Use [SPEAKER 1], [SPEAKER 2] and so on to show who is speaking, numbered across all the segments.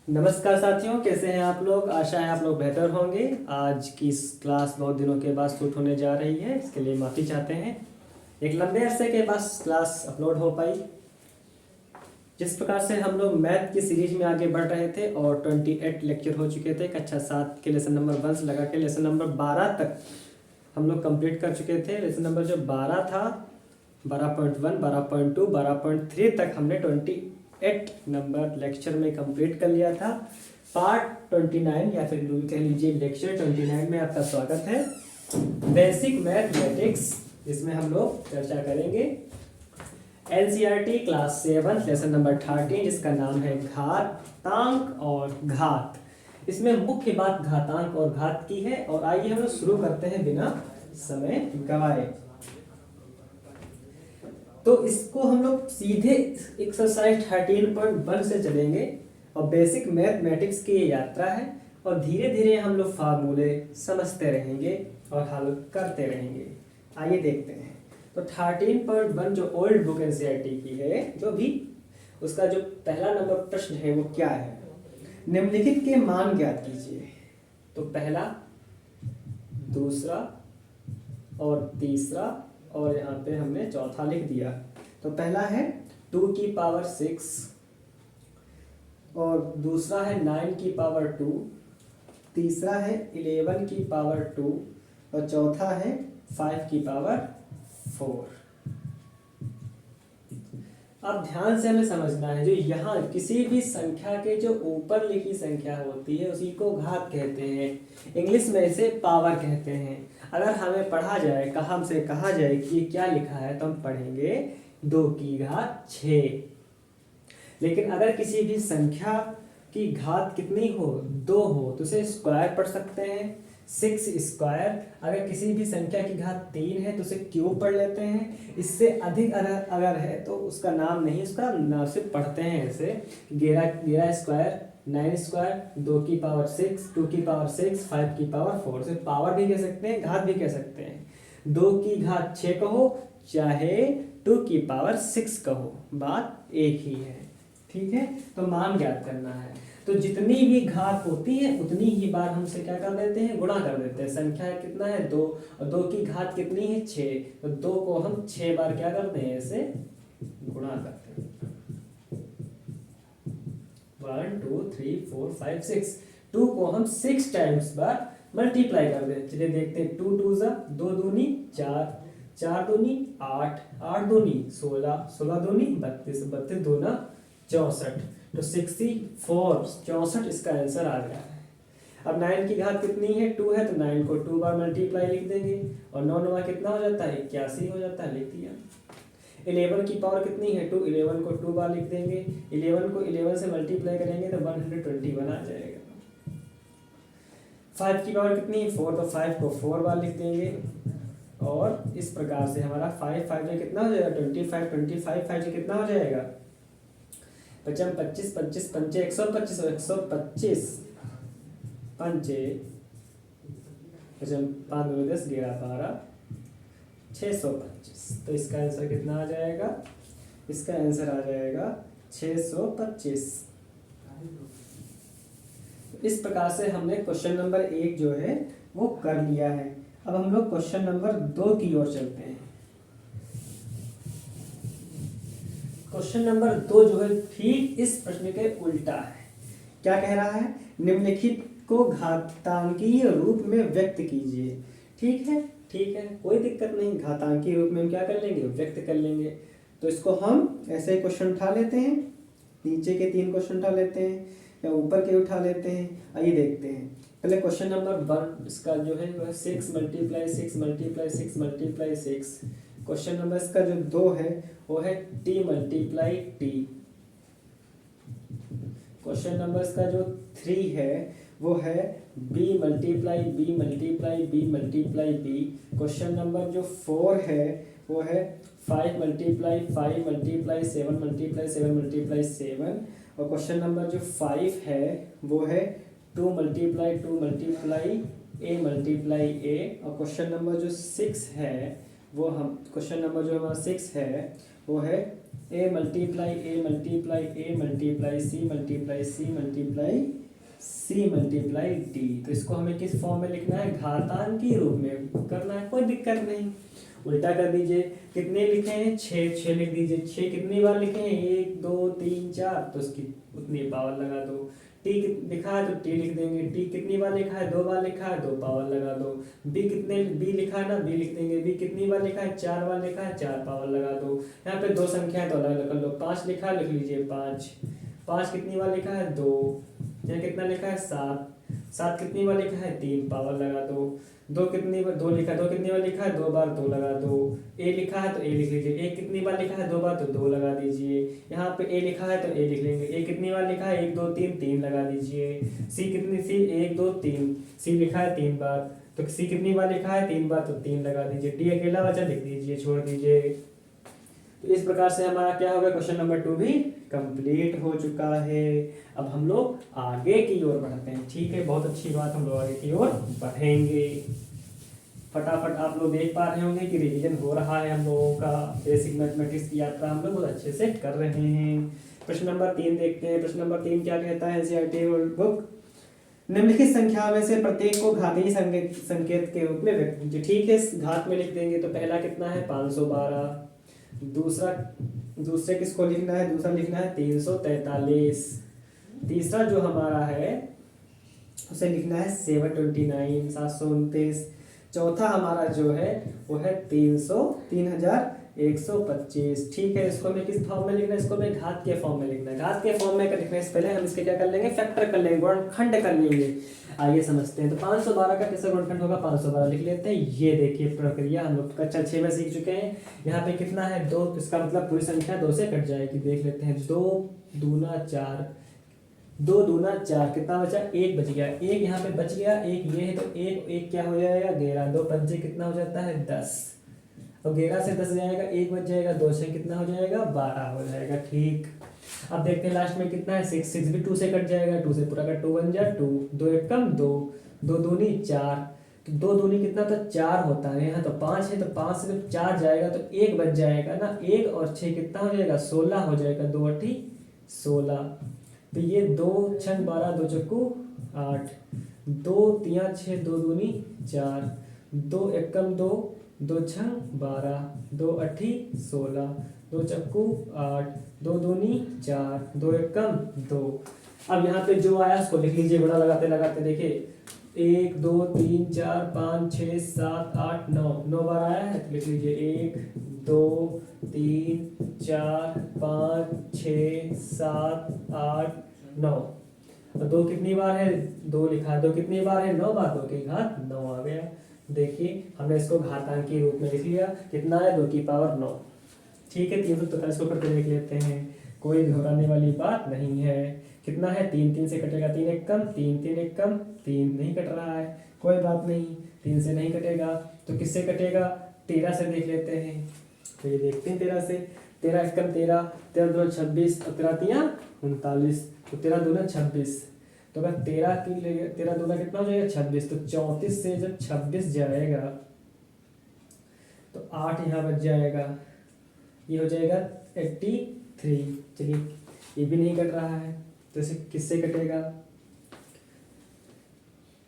[SPEAKER 1] नमस्कार साथियों, कैसे हैं आप लोग। आशा है आप लोग बेहतर होंगे। आज की इस क्लास बहुत दिनों के बाद शूट होने जा रही है, इसके लिए माफ़ी चाहते हैं। एक लंबे अरसे के बाद क्लास अपलोड हो पाई। जिस प्रकार से हम लोग मैथ की सीरीज में आगे बढ़ रहे थे और 28 लेक्चर हो चुके थे, कक्षा 7 के लेसन नंबर 1 से लगा के लेसन नंबर 12 तक हम लोग कंप्लीट कर चुके थे। लेसन नंबर जो 12 था, 12.1, 12.2, 12.3 तक हमने 28 नंबर लेक्चर में कंप्लीट कर लिया था। पार्ट 29 या फिर कह लीजिए लेक्चर 29 में आपका स्वागत है। बेसिक मैथमेटिक्स, इसमें हम लोग चर्चा करेंगे एनसीईआरटी क्लास 7 लेसन नंबर 13, जिसका नाम है घातांक और घात। इसमें मुख्य बात घातांक और घात की है। और आइए हम लोग शुरू करते हैं बिना समय गवाए। तो इसको हम लोग सीधे एक्सरसाइज 13.1 से चलेंगे और बेसिक मैथमेटिक्स की ये यात्रा है। और धीरे धीरे हम लोग फार्मूले समझते रहेंगे और हल करते रहेंगे। आइए देखते हैं। तो 13.1 जो ओल्ड बुक एनसीईआरटी की है, जो भी उसका जो पहला नंबर प्रश्न है वो क्या है, निम्नलिखित के मान ज्ञात कीजिए। तो पहला, दूसरा और तीसरा, और यहाँ पे हमने चौथा लिख दिया। तो पहला है 2 की पावर 6, और दूसरा है 9 की पावर 2, तीसरा है 11 की पावर 2, और चौथा है 5 की पावर 4। अब ध्यान से हमें समझना है, जो यहाँ किसी भी संख्या के जो ऊपर लिखी संख्या होती है उसी को घात कहते हैं। इंग्लिश में इसे पावर कहते हैं। अगर हमें पढ़ा जाए, हमसे कहा जाए कि ये क्या लिखा है, तो हम पढ़ेंगे 2 की घात 6। लेकिन अगर किसी भी संख्या की घात कितनी हो, 2 हो, तो उसे स्क्वायर पढ़ सकते हैं, 6 स्क्वायर। अगर किसी भी संख्या की घात 3 है तो उसे क्यूब पढ़ लेते हैं। इससे अधिक अगर है तो उसका नाम नहीं, उसका नाम सिर्फ पढ़ते हैं ऐसे 11 स्क्वायर, 9 स्क्वायर, 2 की पावर 6, 2 की पावर 6, 5 की पावर 4। से पावर भी कह सकते हैं, घात भी कह सकते हैं। 2 की घात 6 कहो, चाहे 2 की पावर 6 कहो, बात एक ही है। ठीक है, तो मान ज्ञात करना है। तो जितनी भी घात होती है उतनी ही बार हमसे क्या कर देते हैं, गुणा कर देते हैं। संख्या कितना है, 2, और 2 की घात कितनी है, 6। तो 2 को हम 6 बार क्या करते हैं, ऐसे गुणा करते हैं। 1 2 3 4 5 6। 2 को हम 6 टाइम्स बार मल्टीप्लाई कर देते हैं। चलिए देखते हैं। 2 2 2 दूनी 4, 4 दूनी 8, 8 दूनी 16, 16 दूनी 32, 32 दूना 64। तो 64, 64 इसका आंसर आ गया है। अब 9 की घात कितनी है, 2 है, तो 9 को 2 बार मल्टीप्लाई लिख देंगे, और 9 9 कितना हो जाता है, 81 हो जाता है, लिख दिया। 11 की पावर कितनी है, 2, 11 को 2 बार लिख देंगे, 11 को 11 से मल्टीप्लाई करेंगे तो 121 आ जाएगा। 5 की पावर कितनी है, 4, तो 5 को 4 बार लिख देंगे, और इस प्रकार से हमारा 5 5 से कितना हो जाएगा, 25, 25 5 से कितना हो जाएगा, 25 25 25 पंचे 125, 125 पंचे 5 2 10 11 12 625। तो इसका आंसर कितना आ जाएगा, इसका आंसर आ जाएगा 625। इस प्रकार से हमने क्वेश्चन नंबर 1 जो है वो कर लिया है। अब हम लोग क्वेश्चन नंबर 2 की ओर चलते हैं। क्वेश्चन नंबर 2 जो है ठीक इस प्रश्न के उल्टा है। क्या कह रहा है, निम्नलिखित को घातांकीय रूप में व्यक्त कीजिए। ठीक है, ठीक है, कोई दिक्कत नहीं। घातांकीय रूप में हम क्या कर लेंगे, व्यक्त कर लेंगे। तो इसको हम ऐसे क्वेश्चन उठा लेते हैं, नीचे के 3 क्वेश्चन उठा लेते हैं या ऊपर के उठा लेते हैं। आइए देखते हैं। पहले क्वेश्चन नंबर 1, इसका जो है वह 6 multiply 6 multiply 6 multiply 6। Question number इसका जो 2 है वो है t multiply T. Question number इसका जो 3 है वो है b multiply b multiply b multiply b। Question number जो 4 है वो है 5 मल्टीप्लाई 5 मल्टीप्लाई 7 मल्टीप्लाई 7 मल्टीप्लाई 7। और क्वेश्चन नंबर जो 5 है वो है 2 multiply 2 multiply a multiply a। और क्वेश्चन नंबर जो 6 है वो हम, क्वेश्चन नंबर जो हमारा 6 है वो है A multiply A multiply A multiply C multiply C multiply C multiply D. तो इसको हमें किस फॉर्म में लिखना है, घातांक के रूप में करना है, कोई दिक्कत नहीं। उल्टा कर दीजिए, कितने लिखे हैं, 6, 6 लिख दीजिए। 6 कितनी बार लिखे हैं, 1 2 3 4, तो उसकी उतनी पावर लगा दो। टी लिखा है तो टी लिख देंगे। टी कितनी बार लिखा है, 2 बार लिखा है, 2 पावर लगा दो। बी लिखा है ना, बी लिख देंगे। बी कितनी बार लिखा है, 4 बार लिखा है, 4 पावर लगा दो। यहाँ पे 2 संख्या है तो अलग अलग कर लो। 5 लिखा है, लिख लीजिए 5। 5 कितनी बार लिखा है, 2। यहाँ कितना लिखा है, 7। 7 कितनी बार लिखा है, 3 पावर लगा दो। 2 कितनी बार, 2 लिखा है, 2 कितनी बार लिखा है, 2 बार, 2 लगा दो। ए लिखा है तो ए लिख लीजिए। ए कितनी बार लिखा है, 2 बार, तो 2 लगा दीजिए। यहाँ पे ए लिखा है तो ए लिख लेंगे। ए कितनी बार लिखा है, 1 2 3, 3 लगा दीजिए। सी कितनी, सी 1 2 3, सी लिखा है 3 बार, तो सी कितनी बार लिखा है, 3 बार, तो 3 लगा दीजिए। डी अकेला बचा, लिख दीजिए, छोड़ दीजिए। तो इस प्रकार से हमारा क्या हो गया, क्वेश्चन नंबर 2 भी कंप्लीट हो चुका है। अब हम लोग आगे की ओर बढ़ते हैं। ठीक है, बहुत अच्छी बात, हम लोग आगे की ओर बढ़ेंगे। फटाफट आप लोग देख पा रहे होंगे कि रिवीजन हो रहा है हम लोगों का। बेसिक मैथमेटिक्स की यात्रा हम लोग बहुत अच्छे से कर रहे हैं। प्रश्न नंबर 3 देखते हैं। प्रश्न नंबर 3 क्या कहता है, एनसीईआरटी बुक, निम्नलिखित संख्या में से प्रत्येक को घातीय संकेत के रूप में व्यक्त कीजिए। ठीक है, घात में लिख देंगे। तो पहला कितना है, 512। दूसरे किसको लिखना है, दूसरा लिखना है 343। तीसरा जो हमारा है उसे लिखना है 729, 729। चौथा हमारा जो है वो है 3125। ठीक है, इसको हमें किस फॉर्म में लिखना है, इसको हमें घात के फॉर्म में लिखना है। घात के फॉर्म में लिखने से पहले हम इसके क्या कर लेंगे, फैक्टर कर लेंगे, गुणनखंड कर लेंगे। आइए समझते हैं। तो 512 का कैसे गुणनखंड होगा, 512 लिख लेते हैं। ये देखिए प्रक्रिया हम लोग कक्षा 6 में सीख चुके हैं। यहाँ पे कितना है, 2, इसका मतलब पूरी संख्या 2 से कट जाएगी। देख लेते हैं, 2 दूना 4, 2 दूना 4, कितना बचा, 1 बच गया। 1 यहाँ पे बच गया, 1 ये है तो 1 क्या हो जाएगा, 11। 2 पंजे कितना हो जाता है, 10। और 11 से 10 जाएगा, 1 बच जाएगा। 2 से कितना हो जाएगा, 12 हो जाएगा। ठीक, अब देखते हैं लास्ट में कितना है, 6। 6 भी 2 से कट जाएगा, 2 से पूरा का 2 बन जाए 2। 2 1 कम 2, 2 दूनी 4, तो 2 दूनी कितना था, 4 होता है। यहाँ तो 5 है, तो 5 से जब 4 जाएगा तो 1 बच जाएगा ना। 1 और 6 कितना हो जाएगा, 16 हो जाएगा। 2 8 16। तो ये 2 6 12, 2 चक्कू 8, 2 3 6, 2 दूनी 4, 2 1 कम 2, 2 6 12, 2 8 16, 2 चक्कू 8, 2 दूनी 4, 2 1 कम 2। अब यहाँ पे जो आया उसको लिख लीजिए, गुणा लगाते लगाते। देखिए 1 2 3 4 5 6 7 8 9, 9 बार आया है, तो लिख लीजिए 1 2 3 4 5 6 7 8 9। और 2 कितनी बार है, 2 लिखा है। 2 कितनी बार है, 9 बार। 2 की घात 9 आ गया। देखिए हमने इसको घातांक के रूप में लिख लिया। कितना है, 2 की पावर 9। ठीक है, 343 को करके देख लेते हैं, कोई घबराने वाली बात नहीं है। कितना है, 3 3 से कटेगा, 3 1 कम 3, 3 1 कम 3, नहीं कट रहा है, कोई बात नहीं। 3 से नहीं कटेगा तो किससे कटेगा, 13 से देख लेते हैं। तो ये देखते हैं 13 से। 13 1 कम 13, 13 2 26, और 13 3 39, तो 13 दूना 26। तो अगर 13 की 13 दूना कितना हो जाएगा, 26। तो 34 से जब 26 जाएगा तो 8 यहाँ बच जाएगा, ये हो जाएगा 83। चलिए, ये भी नहीं कट रहा है, तो इसे किससे कटेगा,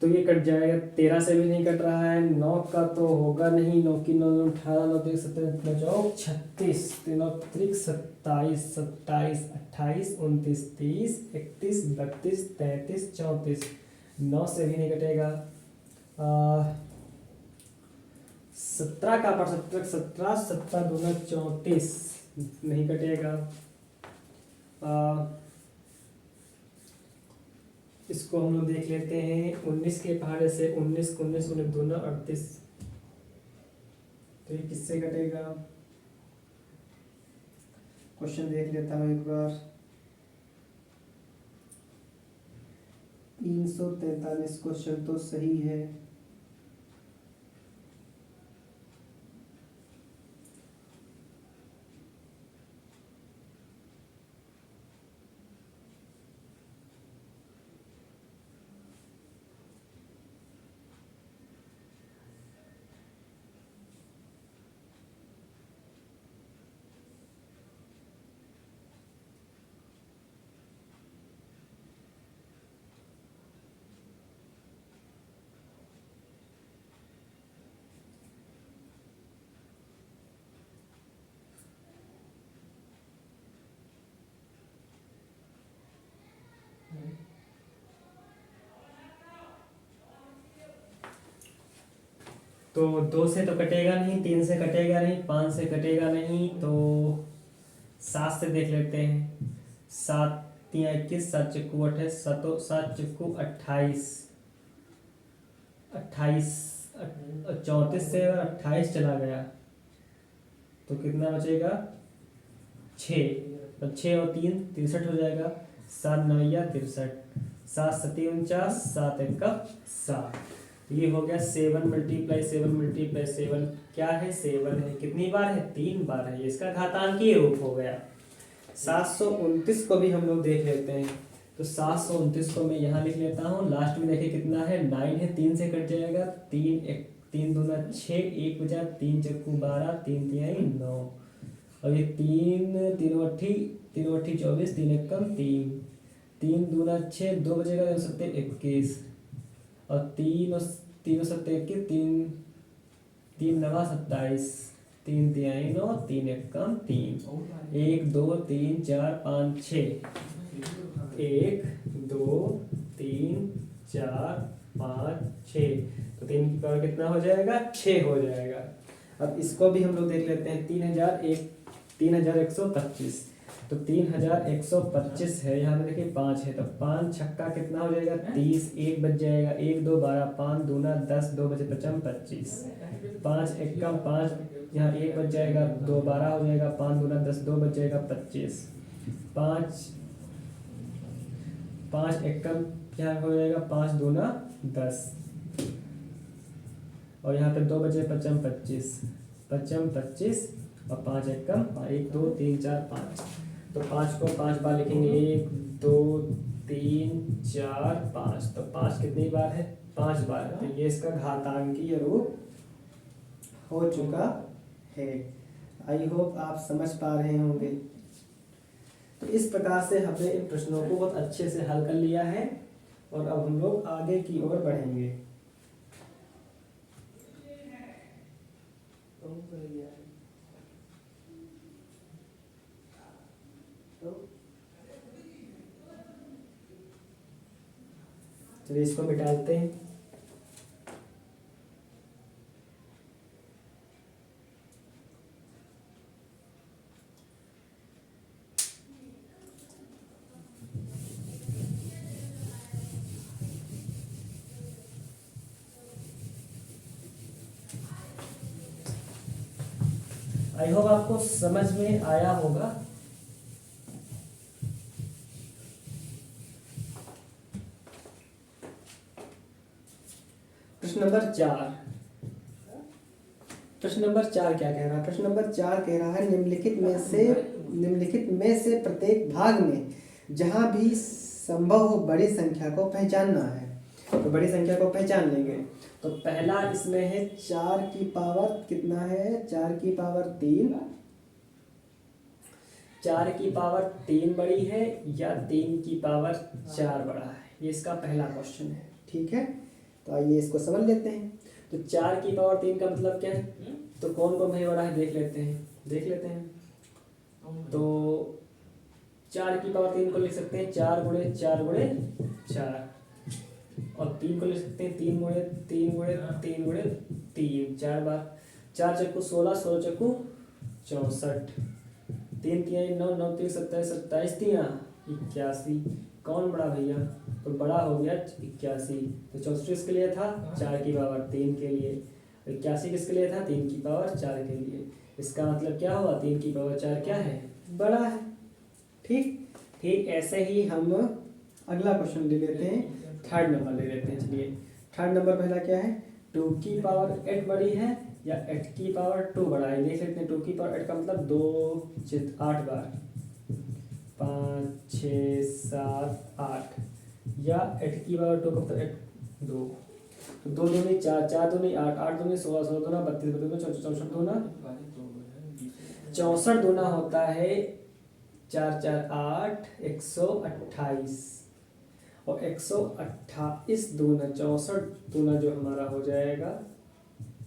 [SPEAKER 1] तो ये कट जाएगा। 13 से भी नहीं कट रहा है, 9 का तो होगा नहीं। 9 की 9 18, 9 3 17 जाओ 36, 3 27 27 27 28 29 30 31 32 33 34, 9 से भी नहीं कटेगा। 17 का पर 17 17 17 दूना 34, नहीं कटेगा। इसको हम लोग देख लेते हैं 19 के पहाड़े से। 19 19 19 दूना 38, तो ये किससे कटेगा, क्वेश्चन देख लेता हूँ एक बार। 343 क्वेश्चन तो सही है। तो 2 से तो कटेगा नहीं, 3 से कटेगा नहीं, 5 से कटेगा नहीं, तो 7 से देख लेते हैं। 7 तिया 21, 7 चक्कू 28, 7 चक्कू 28, 28 34 से अगर 28 चला गया तो कितना बचेगा? 6। तो 6 और 3 63 हो जाएगा। 7 9 63, 7 7 49, 7 1 7। ये हो गया 7 × 7 × 7 क्या है? 7 है। कितनी बार है? 3 बार है। ये इसका घातांकीय रूप हो गया। 729 को भी हम लोग देख लेते हैं। तो 729 को मैं यहाँ लिख लेता हूँ। लास्ट में देखिए कितना है? 9 है, 3 से कट जाएगा। 3 दूना 6, 1 बचा, 3 चक्कू 12, 3 तिहाई 9, और ये 3 अट्ठी 24, 3 एकम 3, 3 दूना 6, 2 बचेगा, 2 सत्ते 21, और 3 सत्ते 21, 3 नवा 27, 3 तिहाई 9, 3 एकम 3, 1 2 3 4 5 6, 1 2 3 4 5 6। तो 3 की पावर कितना हो जाएगा? 6 हो जाएगा। अब इसको भी हम लोग देख लेते हैं। 3125। तो 3125 है। यहाँ पे देखिए 5 है, तो 5 छक्का कितना हो जाएगा? 30, 1 बच जाएगा, 1 2 12, 5 दूना 10, 2 बचे 55 25, 5 एकम 5, यहाँ 1 बच जाएगा, 2 12 हो जाएगा, 5 दूना 10, 2 बच जाएगा 25, 5 एकम यहाँ हो जाएगा, 5 दूना 10, और यहाँ पे 2 बचे 55 25, 55 25, और 5 एकम 1 2 3 4 5। तो 5 को 5 बार लिखेंगे, 1 2 3 4 5। तो 5 कितनी बार है? 5 बार। तो ये इसका घातांकीय रूप हो चुका है। आई होप आप समझ पा रहे होंगे। तो इस प्रकार से हमने इन प्रश्नों को बहुत अच्छे से हल कर लिया है, और अब हम लोग आगे की ओर बढ़ेंगे। चलिए इसको मिटाते हैं। आई होप आपको समझ में आया होगा। प्रश्न नंबर 4। प्रश्न नंबर 4 क्या कह रहा है? प्रश्न नंबर 4 कह रहा है निम्नलिखित में से प्रत्येक भाग में जहां भी संभव हो बड़ी संख्या को पहचानना है। तो बड़ी संख्या को पहचान लेंगे। तो पहला इसमें है 4 की पावर कितना है? 4 की पावर 3। 4 की पावर 3 बड़ी है या 3 की पावर 4 बड़ा है? ये इसका पहला क्वेश्चन है। ठीक है, तो आइए इसको समझ लेते हैं। तो 4 की पावर 3 का मतलब क्या है? तो कौन कौन भाई बड़ा है देख लेते हैं। तो 4 की पावर 3 को लिख सकते हैं 4 गुणे 4 गुणे 4, और 3 को लिख सकते हैं 3 गुणे 3 गुणे 3 गुणे 3, 4 बार। 4 चक्कू 16, 16 चक्कू 64, 3 तिहाई 9, 9 3 27, 27 तिया 81। कौन बड़ा भैया? तो बड़ा हो गया 81। तो 64 किसके लिए था? 4 की पावर 3 के लिए। 81 किसके लिए था? 3 की पावर 4 के लिए। इसका मतलब क्या हुआ? 3 की पावर 4 क्या है? बड़ा है। ठीक ऐसे ही हम अगला क्वेश्चन ले लेते हैं। थर्ड नंबर ले लेते हैं। चलिए थर्ड नंबर पहला क्या है? 2 की पावर 8 बड़ी है या 8 की पावर 2 बड़ा है? देख लेते हैं। 2 की पावर 8 का मतलब 2 8 बार, 5 6 7 8, या 8 की पावर 2 का मतलब 8 2, तो 2 दूनी 4, 4 दूनी 8, 8 दूनी 16, 16 दूना 32, 32 64 दूना 64 दूना होता है 4 4 8 128, और 128 दूना 64 दूना जो हमारा हो जाएगा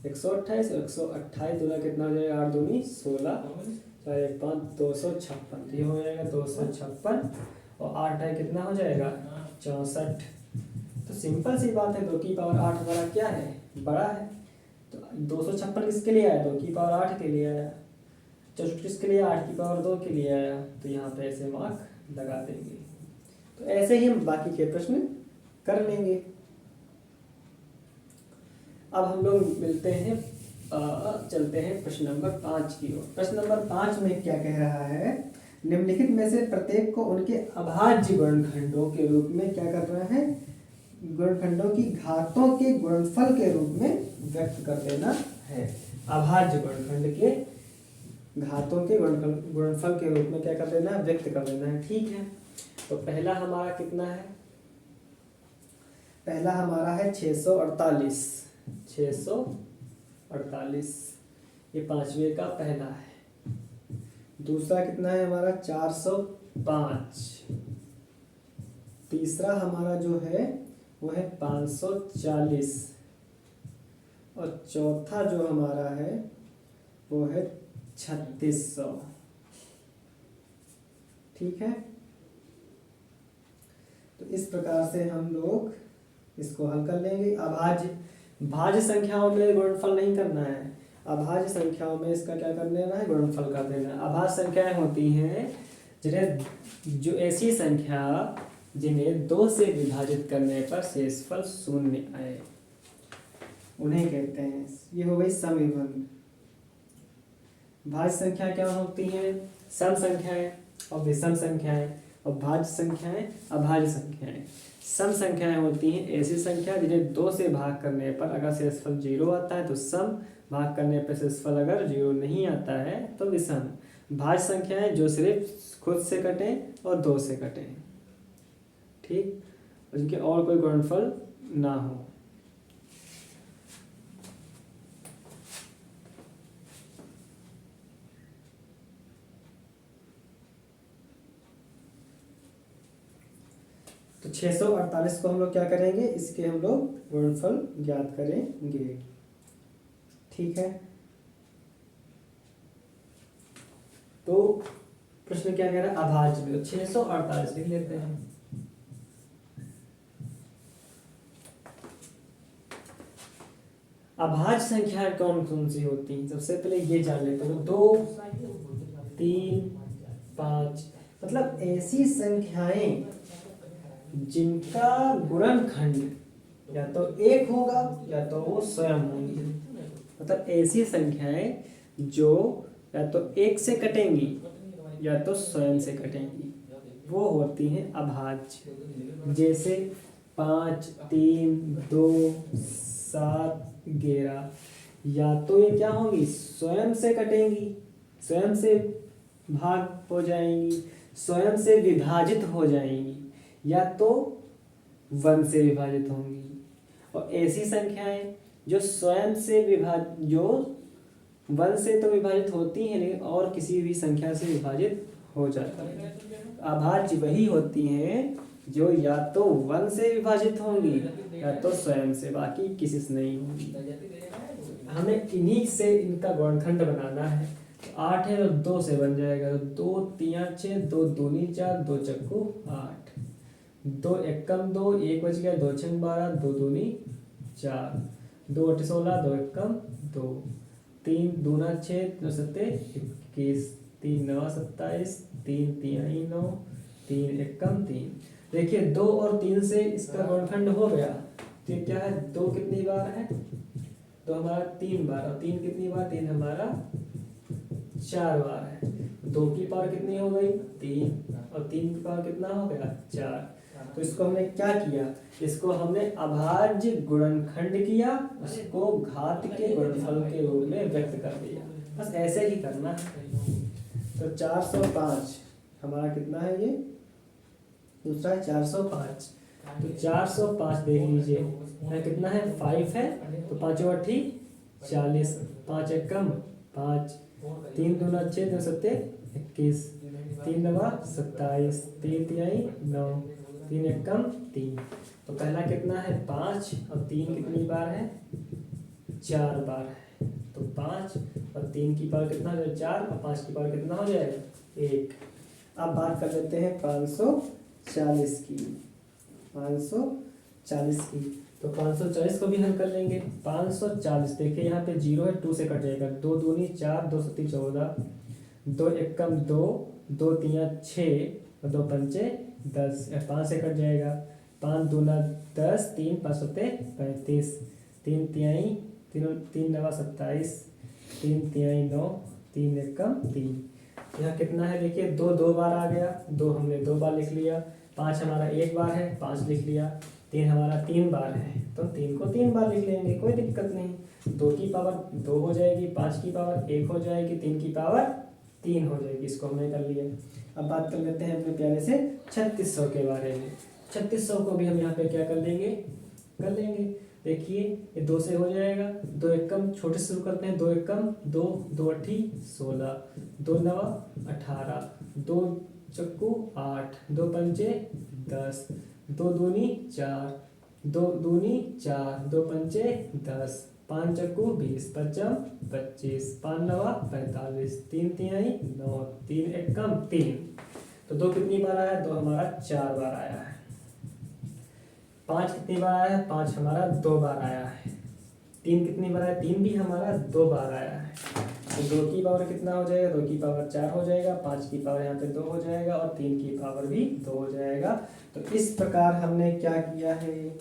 [SPEAKER 1] 128, और 128 दूना कितना हो जाएगा? 8 दूनी 16, 4 1 5 256। ये हो जाएगा 256, और 8 है कितना हो जाएगा? 64। तो सिंपल सी बात है, 2 की पावर 8 हमारा क्या है? बड़ा है। तो 256 किसके लिए आया? 2 की पावर 8 के लिए आया। 64 किसके लिए? 8 की पावर 2 के लिए आया। तो यहाँ पे ऐसे मार्क लगा देंगे। तो ऐसे ही हम बाकी के प्रश्न कर लेंगे। अब हम लोग मिलते हैं, चलते हैं प्रश्न नंबर 5 की ओर। प्रश्न नंबर 5 में क्या कह रहा है? निम्नलिखित में से प्रत्येक को उनके अभाज्य गुणनखंडों के रूप में क्या कर रहा है? गुणनखंडों की घातों के गुणनफल के रूप में व्यक्त कर देना है। अभाज्य गुणनखंड के घातों के गुणनफल के रूप में क्या कर देना है? व्यक्त कर देना है। ठीक है, तो पहला हमारा कितना है? पहला हमारा है 648। 648 ये पांचवे का पहला है। दूसरा कितना है हमारा? 405। तीसरा हमारा जो है वो है 540। और चौथा जो हमारा है वो है 3600। ठीक है, तो इस प्रकार से हम लोग इसको हल कर लेंगे। भाज्य संख्याओं में गुणनफल नहीं करना है, अभाज्य संख्याओं में इसका क्या कर देना है? गुणनफल कर देना है। अभाज्य संख्याएं होती हैं जिन्हें, जो ऐसी संख्या जिन्हें 2 से विभाजित करने पर शेषफल 0 आए, उन्हें कहते हैं। ये हो गई समविभंग। भाज्य संख्या क्या होती हैं? सम संख्याएं और विषम संख्याएं। और भाज्य संख्याएं, अभाज्य संख्याएं। सम संख्याएं होती हैं ऐसी संख्या जिन्हें 2 से भाग करने पर अगर शेषफल 0 आता है तो सम, भाग करने पर शेषफल अगर 0 नहीं आता है तो विषम। भाज्य संख्याएं जो सिर्फ खुद से कटें और 2 से कटें। ठीक, उनके और कोई गुणनफल ना हो। तो 648 को हम लोग क्या करेंगे? इसके हम लोग गुणनफल ज्ञात करेंगे। ठीक है, तो प्रश्न क्या कह रहा है? अभाज्य में। तो 648 लिख लेते हैं। अभाज्य संख्या कौन कौन सी होती हैं? सबसे पहले ये जान लेते हैं। 2, 3, 5, मतलब ऐसी संख्याएं जिनका गुणनखंड या तो 1 होगा या तो वो स्वयं होंगी। मतलब ऐसी संख्याएं जो या तो 1 से कटेंगी या तो स्वयं से कटेंगी, वो होती हैं अभाज्य। जैसे 5, 3, 2, 7, 11, या तो ये क्या होंगी? स्वयं से कटेंगी, स्वयं से भाग हो जाएंगी, स्वयं से विभाजित हो जाएंगी, या तो 1 से विभाजित होंगी। और ऐसी संख्याएं जो स्वयं से जो 1 से तो विभाजित होती हैं लेकिन और किसी भी संख्या से विभाजित हो जाता है। अभाज्य वही होती हैं जो या तो 1 से विभाजित होंगी या तो स्वयं से, बाकी किसी से नहीं होंगी। हमें इन्हीं से इनका गुणनखंड बनाना है। 8 है तो 2 से बन जाएगा। तो 2 3 6, 2 दूनी 4, 2 चक्कू 8, 2 एकम 2, 1 बच गया, 2 छंग 12, 2 दूनी 4, 2 8 16, 2 एकम 2, 3 दूना 6, 2 सत्ते 21, 3 9 27, 3 तिहाई 9, 3 एकम 3। देखिए 2 और 3 से इसका गुणनखंड हो गया। तो ये क्या है? 2 कितनी बार है? तो हमारा 3 बार। और 3 कितनी बार? 3 हमारा 4 बार है। 2 की पावर कितनी हो गई? 3। और 3 की पावर कितना हो गया? 4। तो इसको हमने क्या किया? इसको हमने अभाज्य गुणनखंड किया, उसको घात के गुणनफल के रूप में व्यक्त कर दिया। बस ऐसे ही करना है। तो 405 हमारा कितना है? ये दूसरा है 405। तो 405 देख लीजिए कितना है? 5 है। तो 5 8 40, 5 एकम 5, 3 दूना 6, 2 सत्ते 21, 3 नवा 27, 3 तिहाई 9, 3 एकम 3। तो पहला कितना है? 5। और 3 कितनी बार है? 4 बार है। तो 5 और 3 की पावर कितना हो जाएगा? 4। और 5 की पावर कितना हो जाएगा? 1। अब बात कर लेते हैं 540 की। 540 की तो 540 को भी हल कर लेंगे। 540 देखिए यहाँ पे जीरो है, 2 से कट जाएगा, 2 दूनी 4, 2 सत्ती 14, 2 एकम 2, 2 तिया 6 और 2 पंचे 10, 5 से कट जाएगा, 5 दूना 10, 3 5 सत्ते 35, 3 तिहाई 3 नवा 27, 3 तिहाई 9, 3 एकम 3। यहाँ कितना है देखिए, 2 2 बार आ गया, 2 हमने 2 बार लिख लिया, 5 हमारा 1 बार है, 5 लिख लिया, 3 हमारा 3 बार है तो 3 को 3 बार लिख लेंगे, कोई दिक्कत नहीं। 2 की पावर 2 हो जाएगी, 5 की पावर 1 हो जाएगी, 3 की पावर 3 हो जाएगी, इसको हमने कर लिया। अब बात कर लेते हैं अपने प्यारे से 3600 के बारे में। 3600 को भी हम यहाँ पे क्या कर लेंगे देखिए, ये 2 से हो जाएगा, 2 एकम छोटे से शुरू करते हैं, 2 एकम 2, 2 अठी 16, 2 नवा 18, 2 चक्कू 8, 2 पंचे 10, 2 दूनी 4, 2 दूनी 4, 2 पंचे 10, 5 चक्कू 20, 5 25, 5 नवा 45, 3 तिहाई 9, 3 एकम 3। तो 2 कितनी बार आया, 2 हमारा 4 बार आया है। 5 कितनी बार आया है, 5 हमारा 2 बार आया है। 3 कितनी बार आया, 3 भी हमारा 2 बार आया है। तो 2 की पावर कितना हो जाएगा, 2 की पावर 4 हो जाएगा, 5 की पावर यहाँ पे 2 हो जाएगा और 3 की पावर भी 2 हो जाएगा। तो इस प्रकार हमने क्या किया है,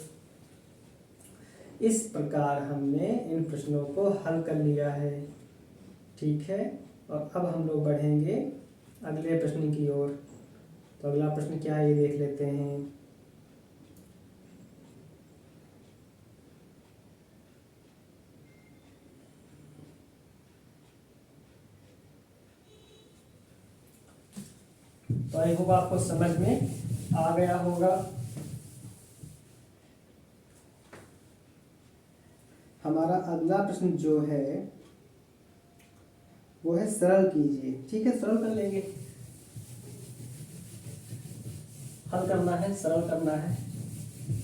[SPEAKER 1] इस प्रकार हमने इन प्रश्नों को हल कर लिया है। ठीक है, और अब हम लोग बढ़ेंगे अगले प्रश्न की ओर। तो अगला प्रश्न क्या है ये देख लेते हैं। तो आई होप आपको समझ में आ गया होगा। हमारा अगला प्रश्न जो है वो है सरल कीजिए। ठीक है, सरल कर लेंगे, हल करना है, सरल करना है,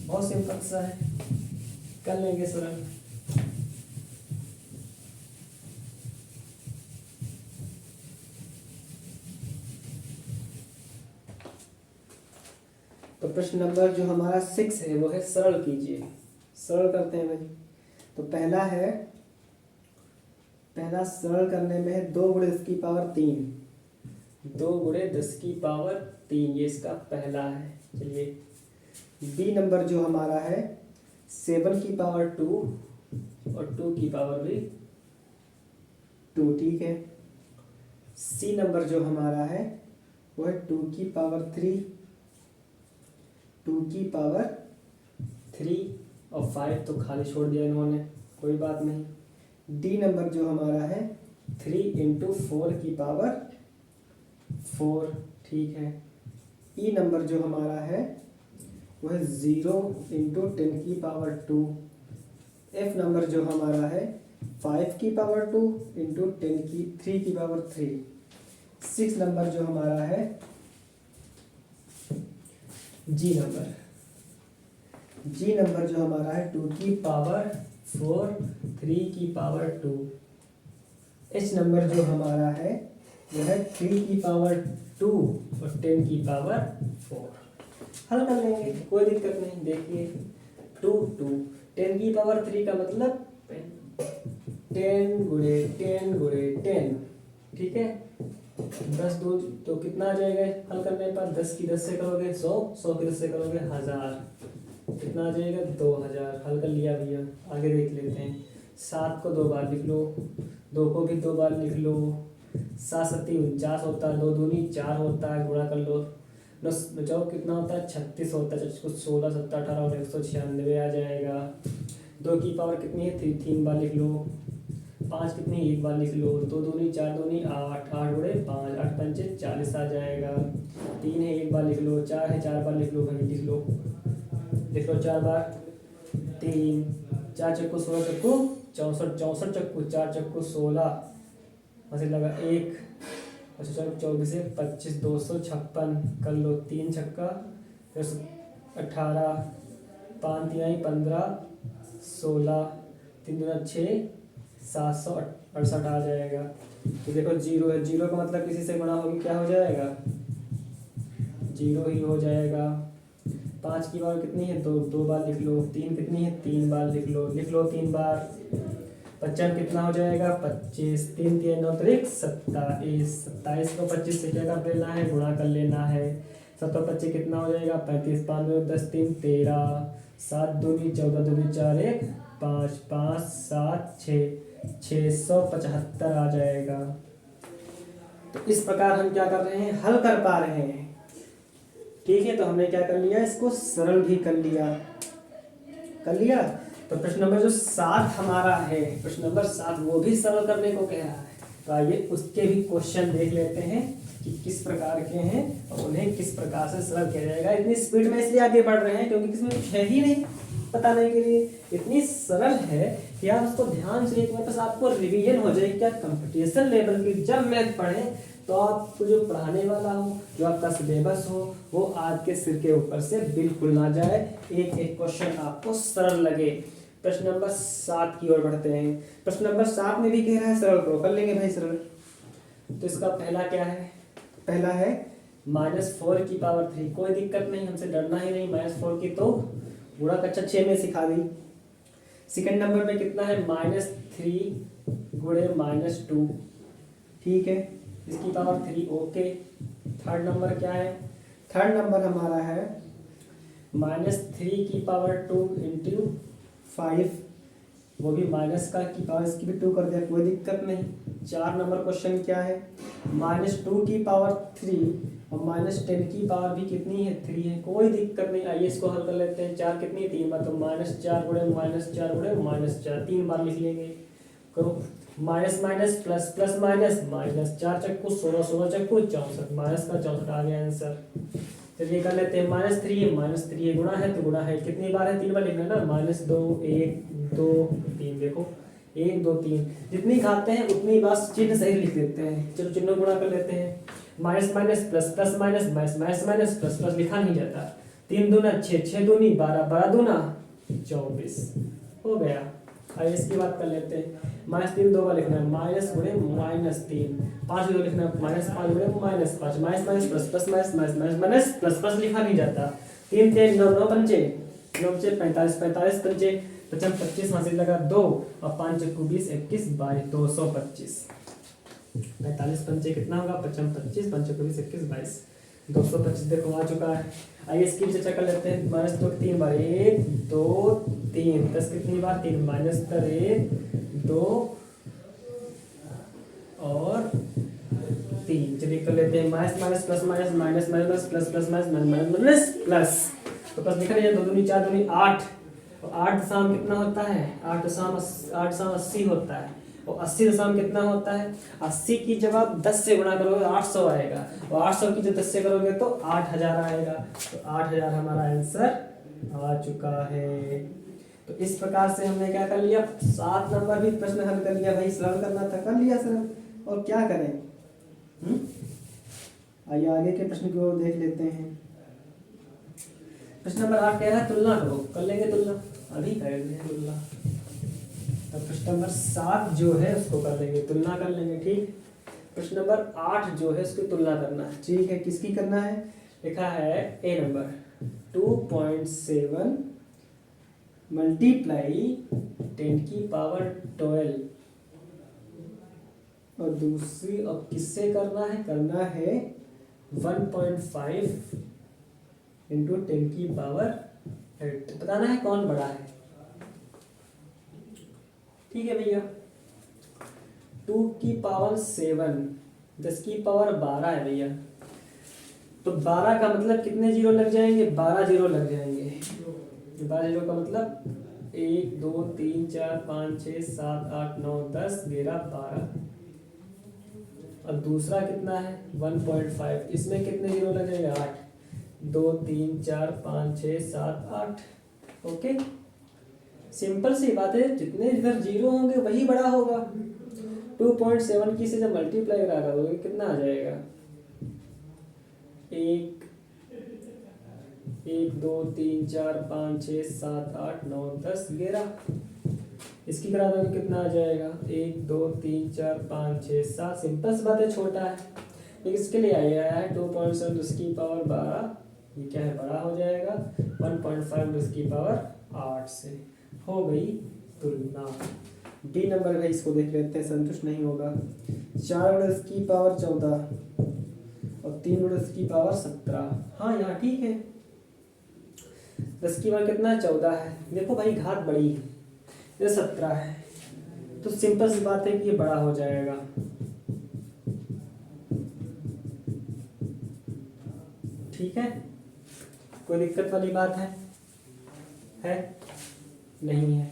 [SPEAKER 1] बहुत सिंपल सा है, कर लेंगे सरल। तो प्रश्न नंबर जो हमारा 6 है वो है सरल कीजिए। सरल करते हैं भाई। तो पहला सरल करने में है 2 गुणे 10 की पावर 3, 2 गुणे 10 की पावर 3, ये इसका पहला है। चलिए, बी नंबर जो हमारा है 7 की पावर 2 और 2 की पावर भी 2। ठीक है, सी नंबर जो हमारा है वो है 2 की पावर 3, 2 की पावर 3 और 5 तो खाली छोड़ दिया इन्होंने, कोई बात नहीं। डी नंबर जो हमारा है 3 इंटू 4 की पावर 4। ठीक है, ई नंबर जो हमारा है वो है 0 इंटू 10 की पावर 2। एफ नंबर जो हमारा है 5 की पावर 2 इंटू 3 की पावर 3। 6 नंबर जो हमारा है जी नंबर जो हमारा है 2 की पावर 4, 3 की पावर 2। एच नंबर जो हमारा है वो है 3 की पावर 2 और 10 की पावर 4। हल कर लेंगे, कोई दिक्कत नहीं। देखिए 2 10 की पावर 3 का मतलब 10 गुणे 10 गुणे 10। ठीक है, 10 2 तो कितना आ जाएगा हल करने पर, 10 की 10 से करोगे 100, 100 की 10 से करोगे 1000, कितना आ जाएगा 2000। हल कर लिया भैया, आगे देख लेते हैं। 7 को 2 बार लिख लो, 2 को भी 2 बार लिख लो, 7 सत्ती 49 होता है, 2 दूनी 4 होता है, गुणा कर लो, बचाओ कितना होता है 36 होता है, 16 17 18 और 196 आ जाएगा। 2 की पावर कितनी है 3 बार लिख लो, 5 कितनी 1 बार लिख लो, 2 दूनी 4 दूनी 8, 8 गुणे 5, 8 पंचे 40 आ जाएगा। 3 है 1 बार लिख लो, 4 है 4 बार लिख लो भाई, लिख लो 4 बार, 3 4 चक्कू 16 चक्कू 64, 64 चक्कू 4 चक्कू 16, वैसे लगा 1, अच्छा चलो 24 है 25, 256 कर लो, 3 छक्का 18, 5 तिहाई 15, 16, 3 दूना 6, 768 आ जाएगा। तो देखो 0 है, 0 का मतलब किसी से गुणा होगी क्या हो जाएगा 0 ही हो जाएगा। 5 की पावर कितनी है 2, 2 बार लिख लो। 3 कितनी है 3 बार लिख लो 3 बार। 55 कितना हो जाएगा 25, 3 3 9 3 27, 27 को 25 से क्या कर लेना है गुणा कर लेना है। 7 और 25 कितना हो जाएगा 35, 5 2 10 3 13, 7 दूनी 14 दूनी 4 1 5 5 7 6, 675 आ जाएगा। तो इस प्रकार हम क्या कर रहे हैं हल कर पा रहे हैं। ठीक है, तो हमने क्या कर लिया इसको सरल भी कर लिया। तो प्रश्न नंबर जो 7 हमारा है, प्रश्न नंबर 7 वो भी सरल करने को कह रहा है। तो आइए उसके भी क्वेश्चन देख लेते हैं कि किस प्रकार के हैं और उन्हें किस प्रकार से सरल किया जाएगा। इतनी स्पीड में इसलिए आगे बढ़ रहे हैं क्योंकि इसमें कुछ है ही नहीं बताने के लिए। इतनी सरल है कि आप उसको ध्यान से एक बार बस आपको रिवीजन हो जाए। क्या कंपटीशन लेवल की जब मैथ पढ़ें तो आपको जो पढ़ाने वाला हो, जो आपका सिलेबस हो, वो आपके सिर के ऊपर से बिल्कुल ना जाए। एक एक क्वेश्चन आपको सरल लगे। प्रश्न नंबर 7 की ओर बढ़ते हैं। प्रश्न नंबर 7 में भी कह रहा है सरल करो, कर लेंगे भाई सरल। तो इसका पहला क्या है, पहला है -4 की पावर 3। कोई दिक्कत नहीं, हमसे डरना ही नहीं। -4 की तो पूरा कक्षा 6 में सिखा दी। सेकंड नंबर में कितना है -3 गुणे -2। ठीक है, इसकी पावर 3 ओके। थर्ड नंबर क्या है, थर्ड नंबर हमारा है -3 की पावर 2 इंटू 5, वो भी माइनस का की पावर इसकी भी 2 कर दिया, कोई दिक्कत नहीं। 4 नंबर क्वेश्चन क्या है -2 की पावर 3 और -10 की पावर भी कितनी है 3 है, कोई दिक्कत नहीं। आइए इसको हल कर लेते हैं। 4 कितनी है 3 बार, तो -4 गुणे -4 गुणे -4 3 बार लिख लेंगे। करो minus minus plus plus minus, -4 चक्कू 16 16 चक्कू 64, माइनस का 64 आ गया आंसर। चलिए कर लेते हैं -3 है गुणा है तो गुणा है कितनी बार है 3 बार लिखना है ना। -2 1 2 3, देखो 1 2 3 जितनी खाते हैं उतनी बार चिन्ह सही लिख देते हैं। चलो चिन्ह गुणा कर लेते हैं। Minus minus plus plus minus minus minus plus plus लिखा नहीं जाता। 3 दूना 6 6 दूनी 12 12 दूना 24 हो गया। आइए इसकी बात कर लेते हैं। -3 2 बार लिखना है, माइनस गुणे -3, 5 दो लिखना है, -5 गुणे -5, minus minus plus plus minus minus minus minus plus plus लिखा नहीं जाता। 3 3 9 9 पंचे 9 5 45 45 पंचे 55 25 हासिल लगा 2 और 5 चक्कू 20 21 22 225। 45 पंचे कितना होगा 55 25 5 चक्कू 20 21 22 225 देखो आ चुका है। आइए इसकी चर्चा कर लेते हैं। -2 3 बार 1 2 3, 10 कितनी बार 3, -1 2 और 3। चलिए कर लेते हैं minus minus plus minus minus minus plus plus minus minus minus plus, तो प्लस लिखा नहीं है 2 दूनी 4 दूनी 8 और 8 दशम कितना होता है 8 दशम 80 होता है। और 80 दशम कितना होता है 80 की जब आप 10 से गुणा करोगे 800 आएगा और 800 की जब 10 से करोगे तो 8000 आएगा। तो 8000 हमारा आंसर आ चुका है। तो इस प्रकार से हमने क्या कर लिया 7 नंबर भी प्रश्न हल कर लिया। भाई सरल करना था कर लिया सरल, और क्या करें। आइए आगे के प्रश्न की ओर देख लेते हैं। प्रश्न नंबर 8 कह रहा है तुलना करो, कर लेंगे तुलना, अभी करेंगे तुलना। तो प्रश्न नंबर 7 जो है उसको कर लेंगे, तुलना कर लेंगे। ठीक, प्रश्न नंबर 8 जो है उसकी तुलना करना है। ठीक है, किसकी करना है, लिखा है ए नंबर 2.7 मल्टीप्लाई 10 की पावर 12 और दूसरी अब किससे करना है 1.5 इंटू 10 की पावर 8। बताना है कौन बड़ा है। ठीक है भैया, 2 की पावर 7 10 की पावर 12 है भैया। तो 12 का मतलब कितने जीरो लग जाएंगे 12 जीरो लग जाएंगे। 12 जीरो का मतलब 1 2 3 4 5 6 7 8 9 10 11 12। और दूसरा कितना है 1.5, इसमें कितने जीरो लग जाएंगे 8 2 3 4 5 6 7 8। ओके, सिंपल सी बात है, जितने इधर जीरो होंगे वही बड़ा होगा। 2.7 की से जब मल्टीप्लाई करा करोगे कितना आ जाएगा 1 1 2 3 4 5 6 7 8 9 10 11। इसकी करा दोगे कितना आ जाएगा 1 2 3 4 5 6 7। सिंपल सी बात है, छोटा है, लेकिन इसके लिए आया है 2.7 10 की पावर 12 ये क्या है, बड़ा हो जाएगा 1.5 उसकी पावर 8 से। हो गई तुलना। डी नंबर है, इसको देख लेते हैं, संतुष्ट नहीं होगा। 4 उसकी पावर 14 और 3 उसकी पावर 17। हाँ यहाँ ठीक है। 10 की पावर कितना, 14 है। देखो भाई घात बड़ी है, ये 17 है, तो सिंपल सी बात है कि ये बड़ा हो जाएगा। ठीक है, कोई दिक्कत वाली बात है नहीं है।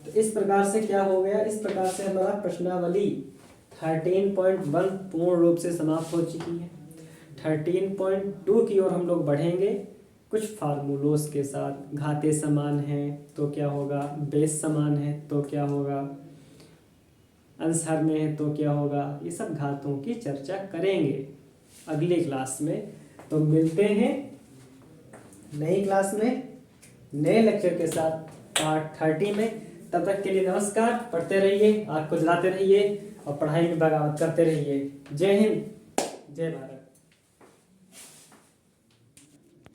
[SPEAKER 1] तो इस प्रकार से क्या हो गया, इस प्रकार से हमारा प्रश्नावली 13.1 पूर्ण रूप से समाप्त हो चुकी है। 13.2 की ओर हम लोग बढ़ेंगे कुछ फार्मूलोस के साथ। घाते समान है तो क्या होगा, बेस समान है तो क्या होगा, अंश हर में है तो क्या होगा, ये सब घातों की चर्चा करेंगे अगली क्लास में। तो मिलते हैं नई क्लास में नए लेक्चर के साथ पार्ट 30 में। तब तक के लिए नमस्कार, पढ़ते रहिए, आँख को जलाते रहिए और पढ़ाई में बगावत करते रहिए। जय हिंद, जय भारत।